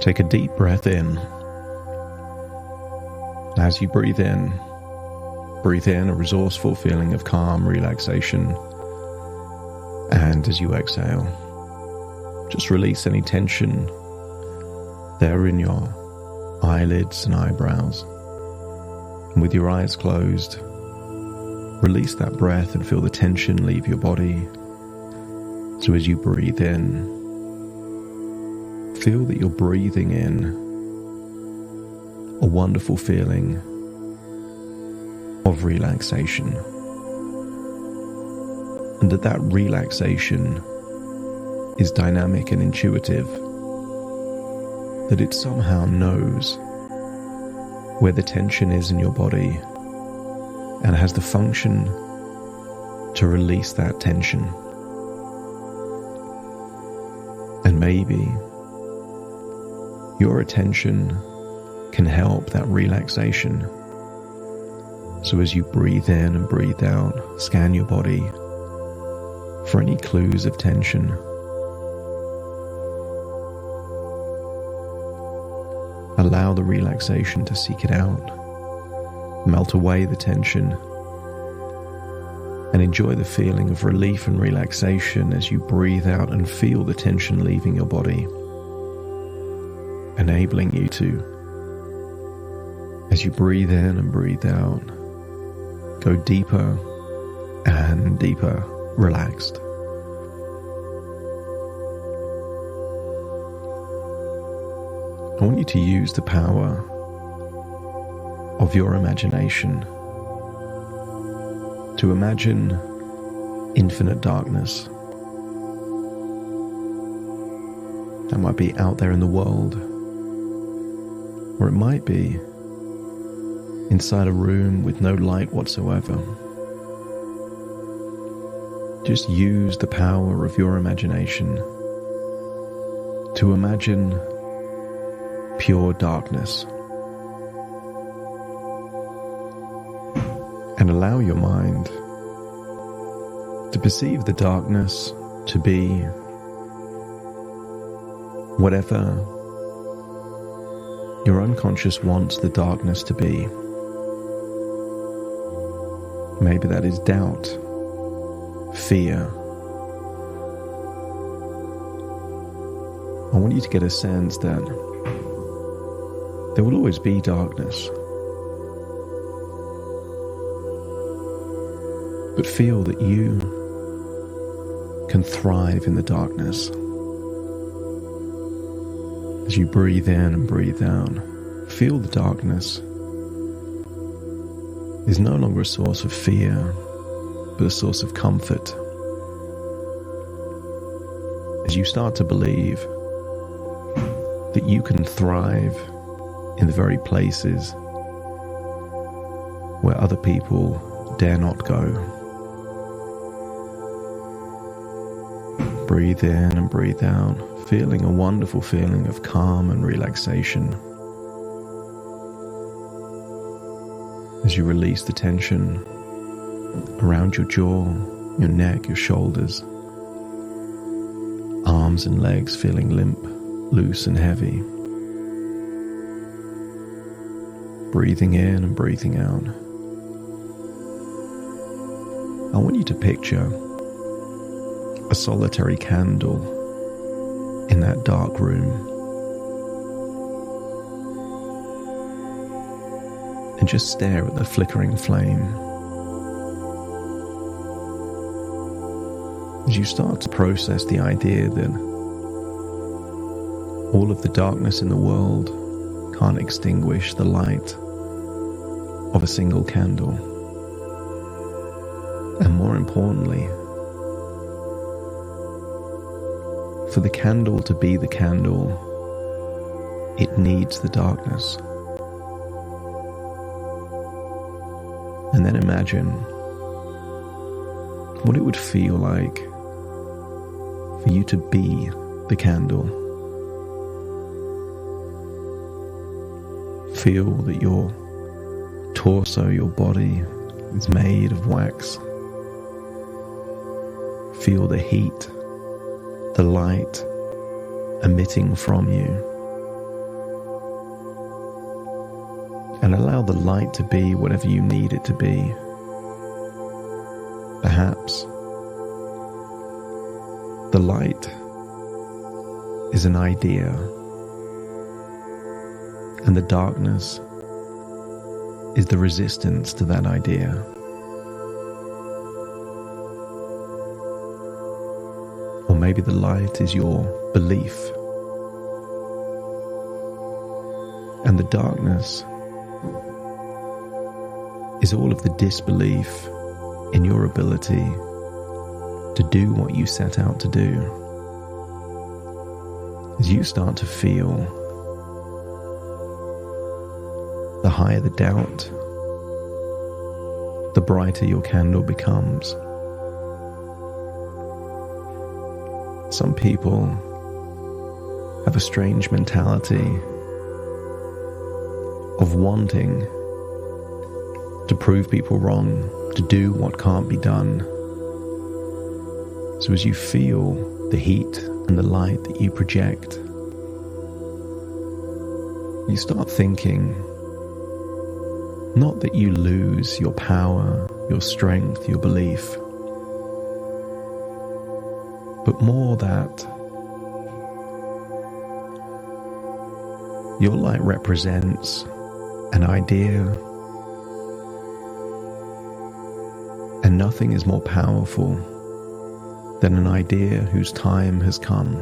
Take a deep breath in. As you breathe in a resourceful feeling of calm, relaxation. And as you exhale, just release any tension there in your eyelids and eyebrows. And with your eyes closed, release that breath and feel the tension leave your body. So as you breathe in, feel that you're breathing in a wonderful feeling of relaxation. And that relaxation is dynamic and intuitive, that it somehow knows where the tension is in your body and has the function to release that tension. And maybe your attention can help that relaxation. So as you breathe in and breathe out, scan your body for any clues of tension. Allow the relaxation to seek it out, melt away the tension, and enjoy the feeling of relief and relaxation as you breathe out and feel the tension leaving your body, enabling you to, as you breathe in and breathe out, go deeper and deeper relaxed. I want you to use the power of your imagination to imagine infinite darkness that might be out there in the world, or it might be inside a room with no light whatsoever. Just use the power of your imagination to imagine pure darkness, and allow your mind to perceive the darkness to be whatever your unconscious wants the darkness to be. Maybe that is doubt, fear. I want you to get a sense that there will always be darkness, but feel that you can thrive in the darkness. As you breathe in and breathe out, feel the darkness is no longer a source of fear, but a source of comfort. As you start to believe that you can thrive in the very places where other people dare not go. Breathe in and breathe out, feeling a wonderful feeling of calm and relaxation. As you release the tension around your jaw, your neck, your shoulders, arms and legs feeling limp, loose and heavy. Breathing in and breathing out. I want you to picture a solitary candle in that dark room, and just stare at the flickering flame. As you start to process the idea that all of the darkness in the world can't extinguish the light of a single candle. And more importantly, for the candle to be the candle, it needs the darkness. And then imagine what it would feel like for you to be the candle. Feel that your torso, your body, is made of wax. Feel the heat, the light emitting from you. and allow the light to be whatever you need it to be. Perhaps the light is an idea, and the darkness is the resistance to that idea. Or maybe the light is your belief, and the darkness is all of the disbelief in your ability to do what you set out to do. As you start to feel, the higher the doubt, the brighter your candle becomes. Some people have a strange mentality of wanting to prove people wrong, to do what can't be done. So as you feel the heat and the light that you project, you start thinking, not that you lose your power, your strength, your belief, but more that your light represents an idea, and nothing is more powerful than an idea whose time has come.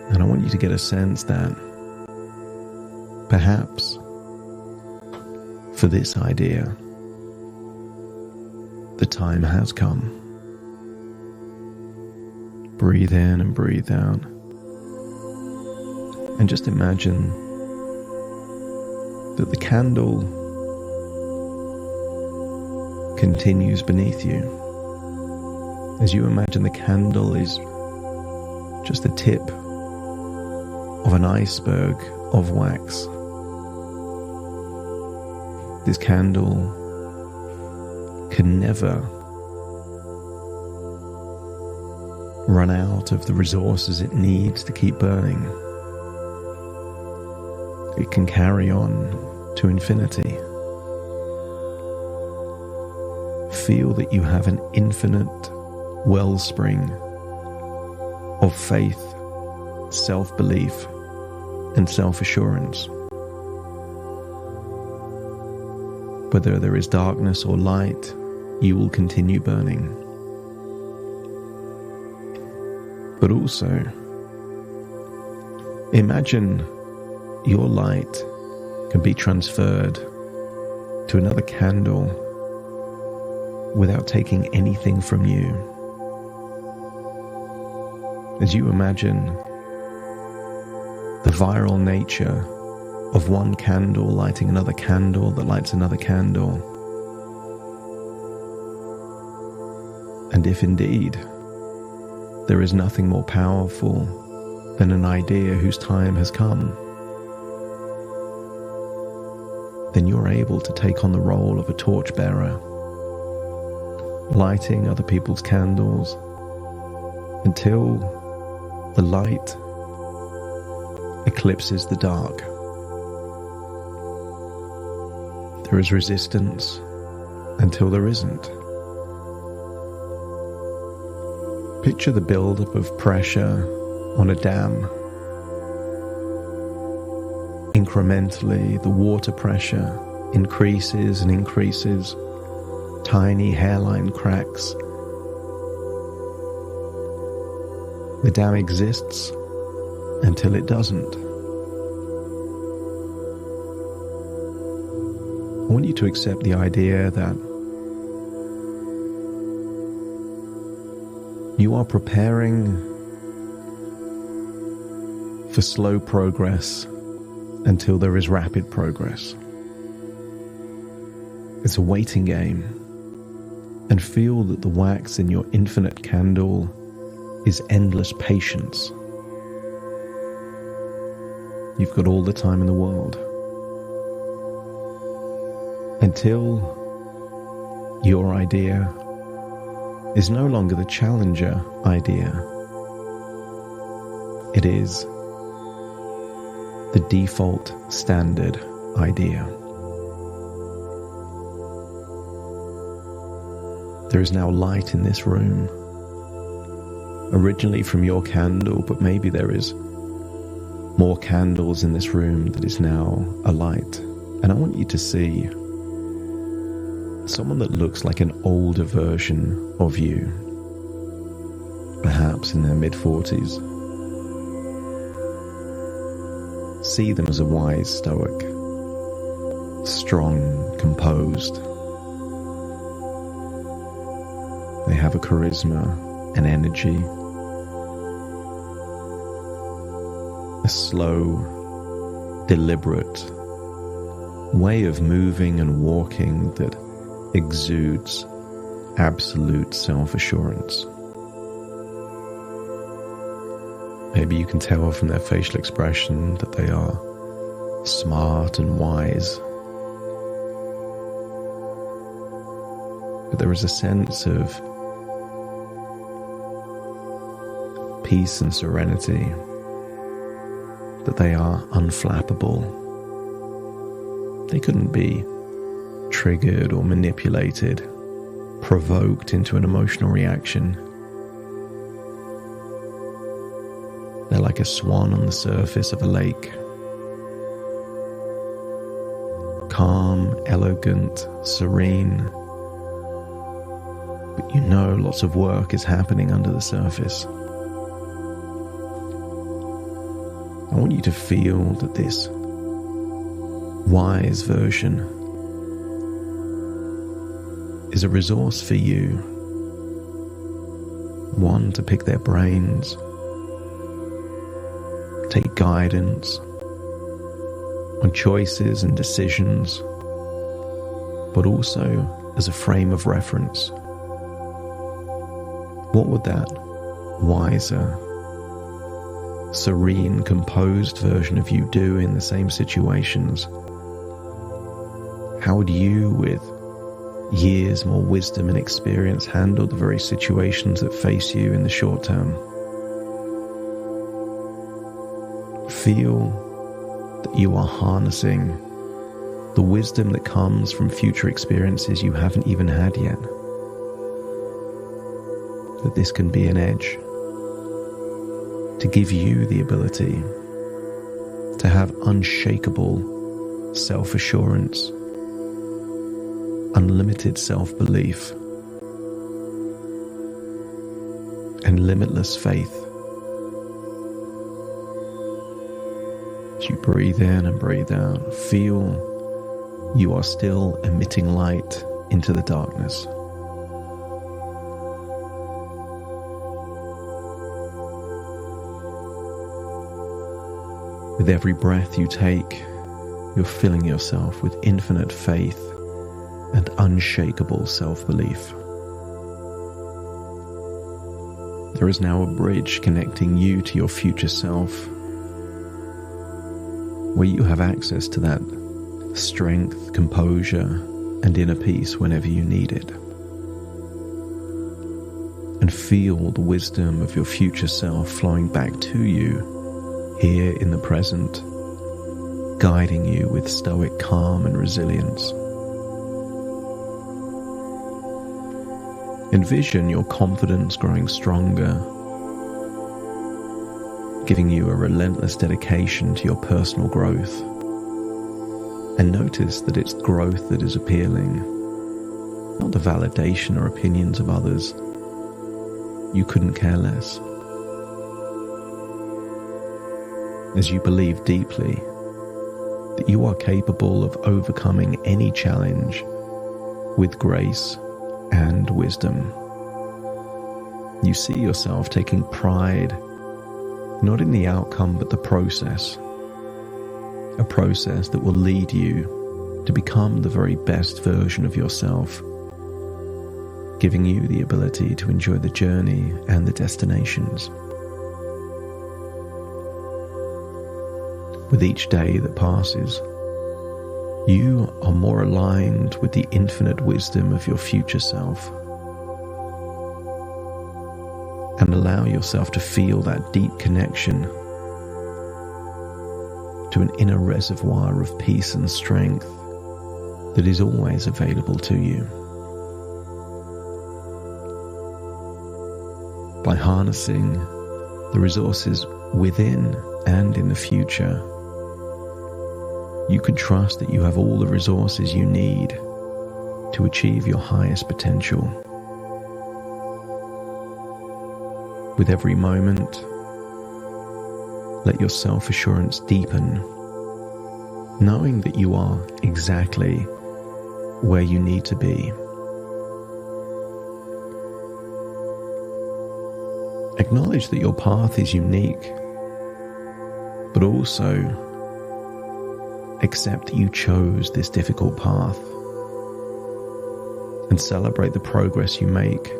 And I want you to get a sense that perhaps for this idea, the time has come. Breathe in and breathe out. And just imagine that the candle continues beneath you. As you imagine the candle is just the tip of an iceberg of wax. This candle can never run out of the resources it needs to keep burning. It can carry on to infinity. Feel that you have an infinite wellspring of faith, self-belief, and self-assurance. Whether there is darkness or light, you will continue burning. But also, imagine your light can be transferred to another candle without taking anything from you. As you imagine the viral nature of one candle lighting another candle that lights another candle, and if indeed there is nothing more powerful than an idea whose time has come, then you're able to take on the role of a torchbearer, lighting other people's candles until the light eclipses the dark. There is resistance until there isn't. Picture the buildup of pressure on a dam. Incrementally, the water pressure increases and increases. Tiny hairline cracks. The dam exists until it doesn't. I want you to accept the idea that you are preparing for slow progress until there is rapid progress. It's a waiting game, and feel that the wax in your infinite candle is endless patience. You've got all the time in the world. Until your idea is no longer the challenger idea. It is the default standard idea. There is now light in this room, originally from your candle, but maybe there is more candles in this room that is now alight. And I want you to see someone that looks like an older version of you, perhaps in their mid-40s. See them as a wise stoic, strong, composed. They have a charisma, an energy, a slow, deliberate way of moving and walking that exudes absolute self-assurance. Maybe you can tell from their facial expression that they are smart and wise. But there is a sense of peace and serenity, that they are unflappable. They couldn't be triggered or manipulated, provoked into an emotional reaction. They're like a swan on the surface of a lake. Calm, elegant, serene. But you know lots of work is happening under the surface. I want you to feel that this wise version is a resource for you. One, to pick their brains, take guidance on choices and decisions, but also as a frame of reference. What would that wiser, serene, composed version of you do in the same situations? How would you, with years more wisdom and experience, handle the very situations that face you in the short term? Feel that you are harnessing the wisdom that comes from future experiences you haven't even had yet. That this can be an edge to give you the ability to have unshakable self-assurance, unlimited self-belief, and limitless faith. As you breathe in and breathe out, feel you are still emitting light into the darkness. With every breath you take, you're filling yourself with infinite faith and unshakable self-belief. There is now a bridge connecting you to your future self, where you have access to that strength, composure, and inner peace whenever you need it. And feel the wisdom of your future self flowing back to you here in the present, guiding you with stoic calm and resilience. Envision your confidence growing stronger, giving you a relentless dedication to your personal growth. And notice that it's growth that is appealing, not the validation or opinions of others. You couldn't care less. As you believe deeply that you are capable of overcoming any challenge with grace and wisdom. You see yourself taking pride not in the outcome but the process, a process that will lead you to become the very best version of yourself, giving you the ability to enjoy the journey and the destinations. With each day that passes, you are more aligned with the infinite wisdom of your future self. And allow yourself to feel that deep connection to an inner reservoir of peace and strength that is always available to you. By harnessing the resources within and in the future, you can trust that you have all the resources you need to achieve your highest potential. With every moment, let your self-assurance deepen, knowing that you are exactly where you need to be. Acknowledge that your path is unique, but also accept that you chose this difficult path and celebrate the progress you make,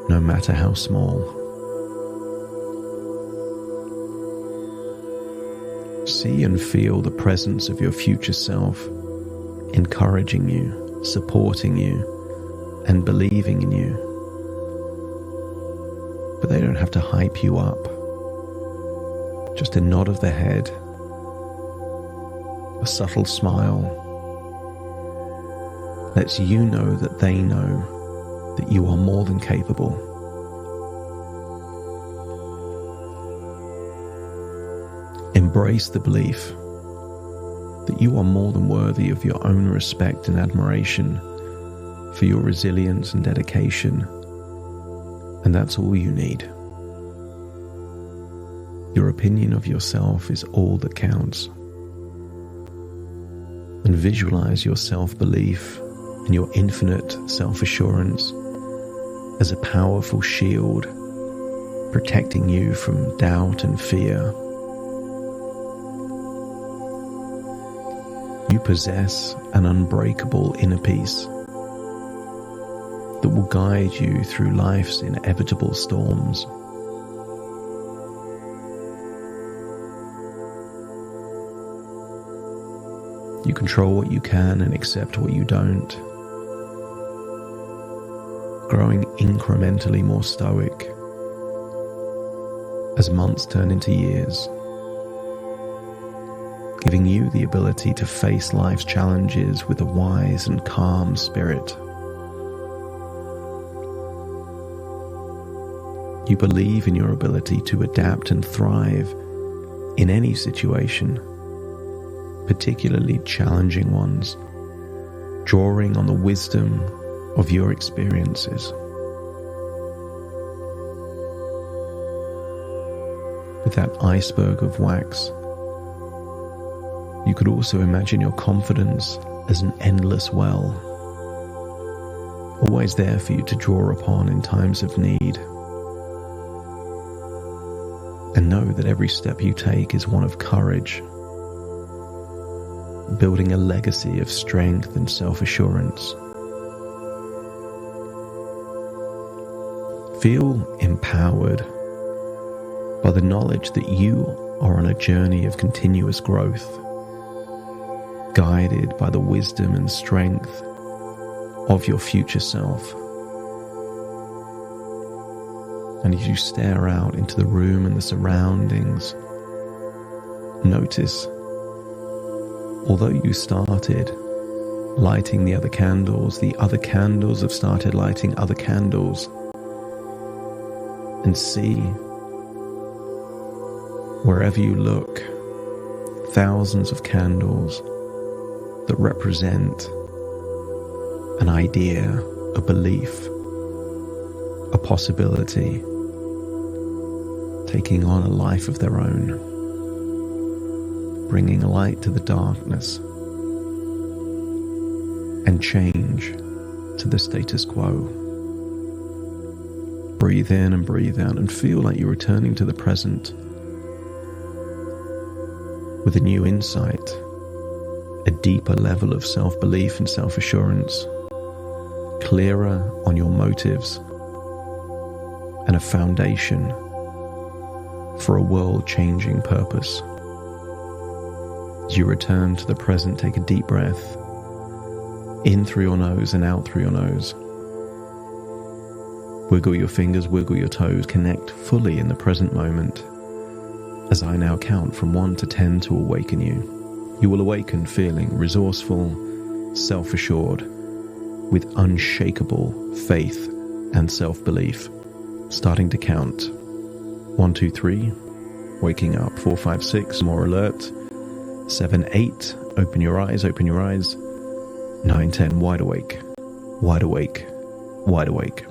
no matter how small. See and feel the presence of your future self, encouraging you, supporting you, and believing in you. But they don't have to hype you up. Just a nod of the head, a subtle smile, lets you know that they know that you are more than capable. Embrace the belief that you are more than worthy of your own respect and admiration for your resilience and dedication, and that's all you need. Your opinion of yourself is all that counts. And visualize your self-belief and your infinite self-assurance as a powerful shield protecting you from doubt and fear. You possess an unbreakable inner peace that will guide you through life's inevitable storms. You control what you can and accept what you don't, growing incrementally more stoic as months turn into years, giving you the ability to face life's challenges with a wise and calm spirit. You believe in your ability to adapt and thrive in any situation, particularly challenging ones, drawing on the wisdom of your experiences. With that iceberg of wax, you could also imagine your confidence as an endless well, always there for you to draw upon in times of need. And know that every step you take is one of courage, building a legacy of strength and self-assurance. Feel empowered by the knowledge that you are on a journey of continuous growth, guided by the wisdom and strength of your future self. And as you stare out into the room and the surroundings, notice, although you started lighting the other candles have started lighting other candles. And see, wherever you look, thousands of candles that represent an idea, a belief, a possibility, taking on a life of their own, bringing light to the darkness and change to the status quo. Breathe in and breathe out and feel like you're returning to the present with a new insight, a deeper level of self-belief and self-assurance, clearer on your motives, and a foundation for a world-changing purpose. As you return to the present, take a deep breath, in through your nose and out through your nose. Wiggle your fingers, wiggle your toes, connect fully in the present moment, As I now count from 1 to 10 to awaken you, you will awaken feeling resourceful, self-assured, with unshakable faith and self-belief. Starting to count. 1, 2, 3, waking up. 4, 5, 6, more alert. 7, 8, open your eyes, open your eyes. 9, 10, wide awake, wide awake, wide awake.